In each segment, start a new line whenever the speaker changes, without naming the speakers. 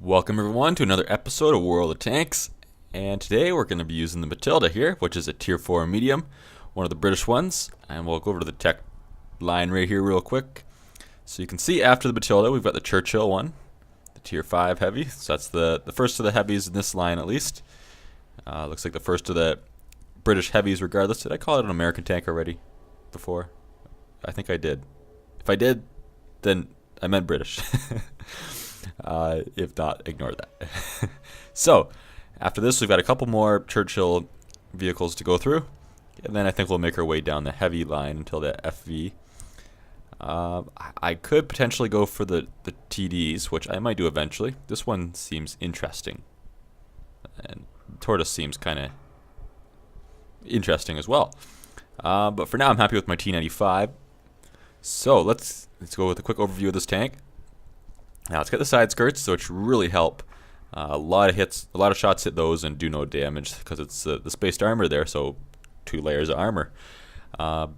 Welcome everyone to another episode of World of Tanks, and today we're going to be using the Matilda here, which is a tier 4 medium, one of the British ones, and we'll go over to the tech line right here real quick. So you can see after the Matilda we've got the Churchill one, the tier 5 heavy, so that's the first of the heavies in this line at least. Looks like the first of the British heavies regardless. Did I call it an American tank already before? I think I did. If I did, then I meant British. If not, ignore that. So, after this, we've got a couple more Churchill vehicles to go through, and then I think we'll make our way down the heavy line until the FV. I could potentially go for the TDs, which I might do eventually. This one seems interesting, and Tortoise seems kind of interesting as well. But for now, I'm happy with my T95. So let's go with a quick overview of this tank. Now let's get the side skirts, which really help. A lot of shots hit those and do no damage because it's the spaced armor there, so 2 layers of armor. So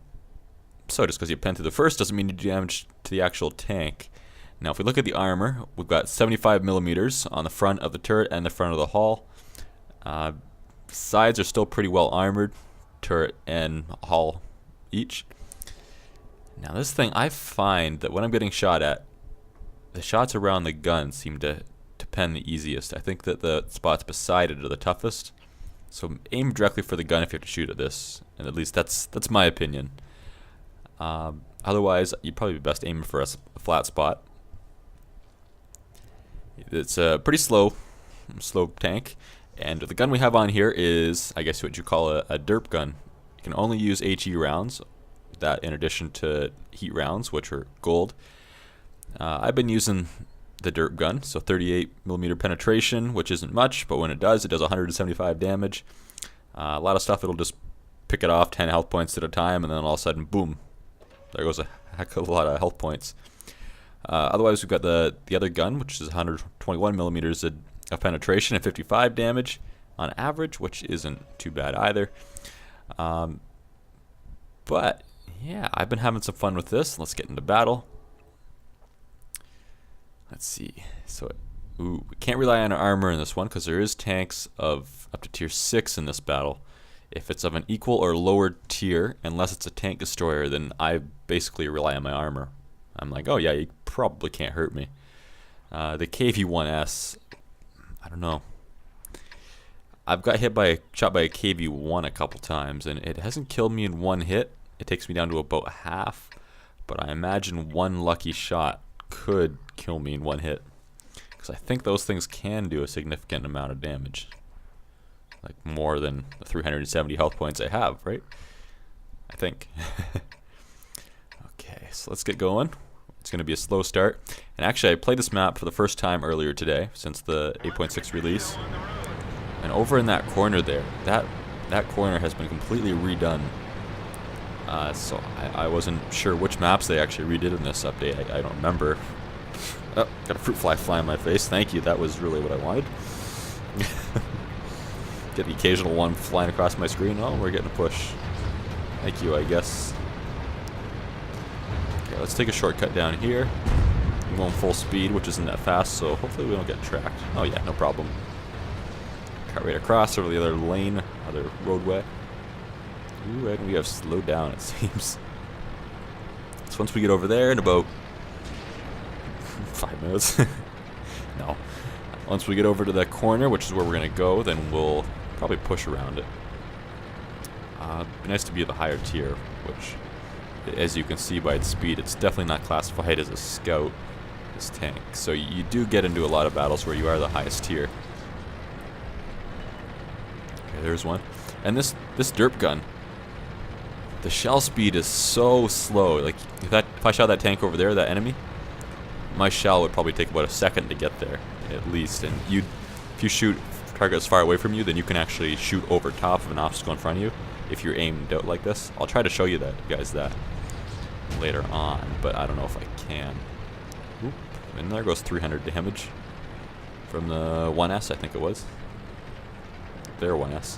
just because you pen through the first doesn't mean you do damage to the actual tank. Now if we look at the armor, we've got 75 millimeters on the front of the turret and the front of the hull. Sides are still pretty well armored, turret and hull each. Now this thing, I find that when I'm getting shot at, the shots around the gun seem to pen the easiest. I think that the spots beside it are the toughest. So aim directly for the gun if you have to shoot at this, and at least that's my opinion. Otherwise, you'd probably be best aiming for a flat spot. It's a pretty slow tank, and the gun we have on here is, I guess what you call a derp gun. You can only use HE rounds, that in addition to heat rounds, which are gold. I've been using the derp gun, so 38mm penetration, which isn't much, but when it does 175 damage. A lot of stuff, it'll just pick it off 10 health points at a time, and then all of a sudden, boom, there goes a heck of a lot of health points. Otherwise, we've got the other gun, which is 121mm of penetration and 55 damage on average, which isn't too bad either. But yeah, I've been having some fun with this. Let's get into battle. Let's see. So, we can't rely on our armor in this one because there is tanks of up to tier 6 in this battle. If it's of an equal or lower tier, unless it's a tank destroyer, then I basically rely on my armor. I'm like, oh yeah, you probably can't hurt me. The KV-1S, I don't know. I've got shot by a KV-1 a couple times, and it hasn't killed me in one hit. It takes me down to about half, but I imagine one lucky shot could kill me in one hit, because I think those things can do a significant amount of damage, like more than the 370 health points I have, right? I think. Okay, so let's get going. It's going to be a slow start, and actually I played this map for the first time earlier today since the 8.6 release, and over in that corner there, that corner has been completely redone. So I wasn't sure which maps they actually redid in this update. I don't remember. Oh, got a fruit fly in my face. Thank you. That was really what I wanted. Get the occasional one flying across my screen. Oh, we're getting a push. Thank you, I guess. Okay, let's take a shortcut down here. I'm going full speed, which isn't that fast, so hopefully we don't get tracked. Oh yeah, no problem. Cut right across over the other lane, other roadway. Ooh, and we have slowed down, it seems. So once we get over there in about 5 minutes, no. Once we get over to that corner, which is where we're going to go, then we'll probably push around it. It'd be nice to be at the higher tier, which, as you can see by its speed, it's definitely not classified as a scout, this tank. So you do get into a lot of battles where you are the highest tier. Okay, there's one. And this derp gun, the shell speed is so slow. Like if I shot that tank over there, that enemy, my shell would probably take about a second to get there at least. And if you shoot targets far away from you, then you can actually shoot over top of an obstacle in front of you if you're aimed out like this. I'll try to show you guys that later on, but I don't know if I can. Oop, and there goes 300 damage from the 1S, I think it was. Their 1S.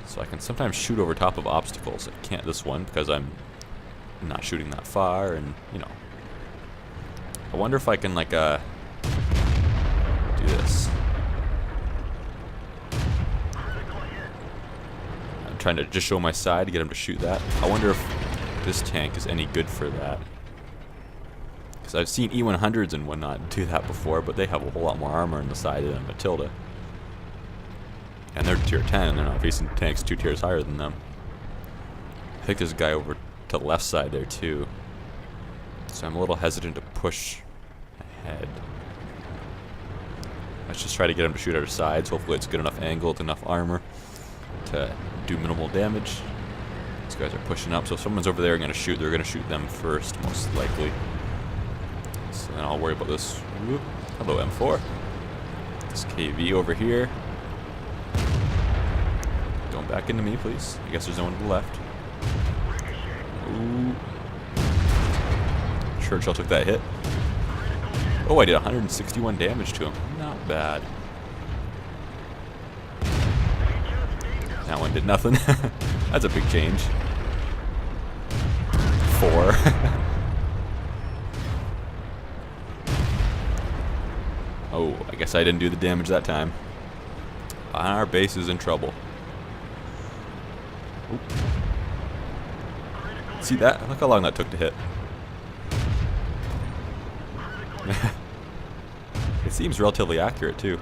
So I can sometimes shoot over top of obstacles. I can't this one because I'm not shooting that far, and you know. I wonder if I can like do this. I'm trying to just show my side to get him to shoot that. I wonder if this tank is any good for that. Because I've seen E100s and whatnot do that before, but they have a whole lot more armor on the side than Matilda. And they're tier 10, they're not facing tanks 2 tiers higher than them. I think there's a guy over to the left side there too. So I'm a little hesitant to push ahead. Let's just try to get him to shoot at our sides. Hopefully it's good enough angle with enough armor to do minimal damage. These guys are pushing up, so if someone's over there going to shoot, they're going to shoot them first, most likely. So then I'll worry about this. Whoop. Hello, M4. This KV over here. Going back into me, please. I guess there's no one to the left. Ooh. Churchill took that hit. Oh, I did 161 damage to him. Not bad. That one did nothing. That's a big change. 4. Oh, I guess I didn't do the damage that time. Our base is in trouble. Oop. See that? Look how long that took to hit. It seems relatively accurate too.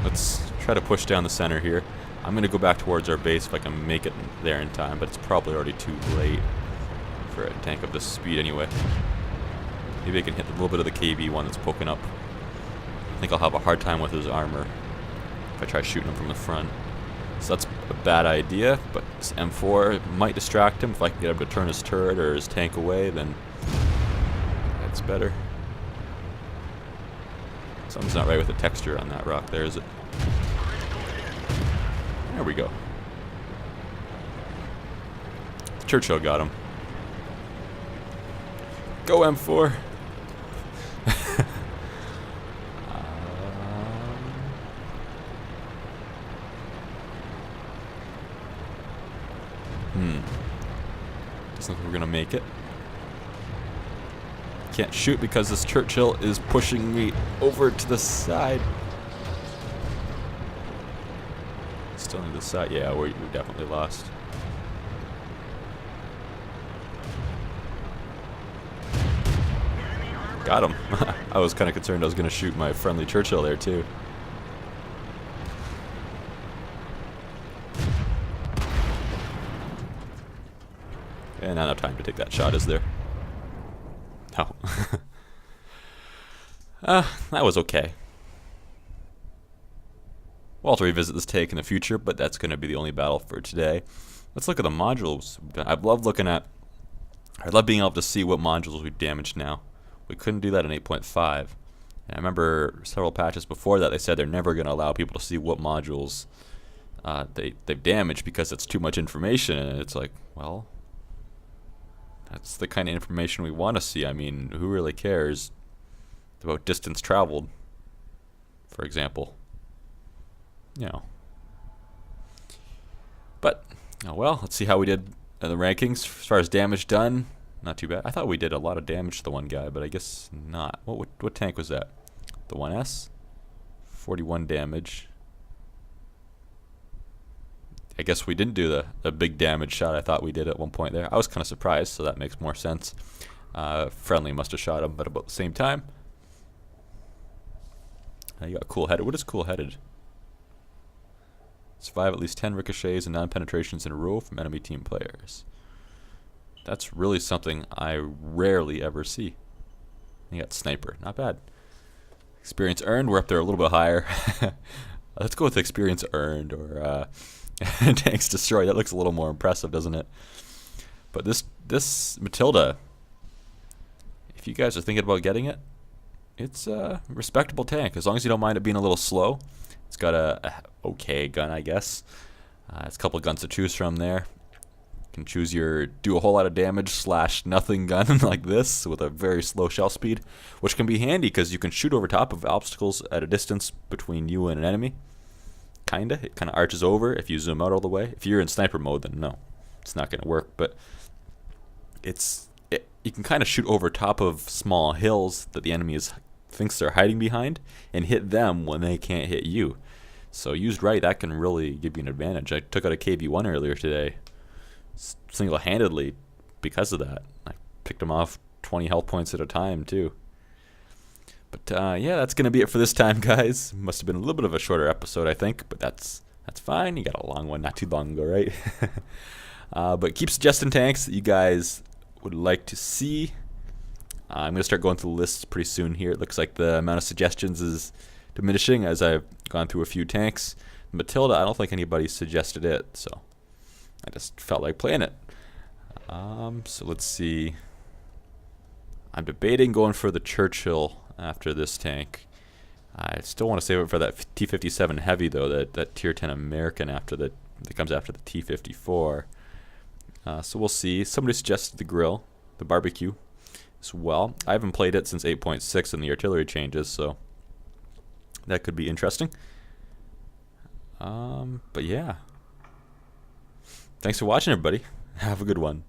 Let's try to push down the center here. I'm going to go back towards our base if I can make it there in time, but it's probably already too late for a tank of this speed anyway. Maybe I can hit a little bit of the KV one that's poking up. I think I'll have a hard time with his armor if I try shooting him from the front. So that's a bad idea, but this M4 might distract him. If I can get him to turn his turret or his tank away, then that's better. Something's not right with the texture on that rock there, is it? There we go. Churchill got him. Go M4! Doesn't look like we're gonna make it. Can't shoot because this Churchill is pushing me over to the side. Still on the side. Yeah, we definitely lost. Got him. I was kind of concerned I was going to shoot my friendly Churchill there too. And not enough time to take that shot, is there? No. That was okay. We'll also revisit this take in the future, but that's going to be the only battle for today. Let's look at the modules. I love being able to see what modules we've damaged now. We couldn't do that in 8.5. And I remember several patches before that they said they're never going to allow people to see what modules they've damaged because it's too much information. And it's like, well, that's the kind of information we want to see. I mean, who really cares about distance traveled, for example? You know. But, oh well, let's see how we did in the rankings. As far as damage done, not too bad. I thought we did a lot of damage to the one guy, but I guess not. What tank was that? The 1S? 41 damage. I guess we didn't do the big damage shot I thought we did at one point there. I was kind of surprised, so that makes more sense. Friendly must have shot him, but about the same time. You got cool-headed. What is cool-headed? Survive at least 10 ricochets and 9 penetrations in a row from enemy team players. That's really something I rarely ever see. You got sniper. Not bad. Experience earned. We're up there a little bit higher. Let's go with experience earned or tanks destroyed. That looks a little more impressive, doesn't it? But this Matilda, if you guys are thinking about getting it, it's a respectable tank. As long as you don't mind it being a little slow. It's got a okay gun, I guess. It's a couple of guns to choose from there. You can choose your do a whole lot of damage / nothing gun like this with a very slow shell speed, which can be handy because you can shoot over top of obstacles at a distance between you and an enemy. It kind of arches over if you zoom out all the way. If you're in sniper mode, then no, it's not going to work. But you can kind of shoot over top of small hills that the enemy is thinks they're hiding behind and hit them when they can't hit you. So used right, that can really give you an advantage. I took out a KV1 earlier today, single-handedly, because of that. I picked him off 20 health points at a time too. But yeah, that's gonna be it for this time, guys. Must have been a little bit of a shorter episode, I think, but that's fine. You got a long one not too long ago, right? But keep suggesting tanks that you guys would like to see. I'm gonna start going through the lists pretty soon here. It looks like the amount of suggestions is diminishing as I've gone through a few tanks. Matilda, I don't think anybody suggested it, so I just felt like playing it. So let's see. I'm debating going for the Churchill after this tank. I still want to save it for that T57 heavy though, that tier 10 American that comes after the T54. So we'll see. Somebody suggested the grill, the barbecue as well. I haven't played it since 8.6 and the artillery changes, so that could be interesting. But yeah. Thanks for watching, everybody. Have a good one.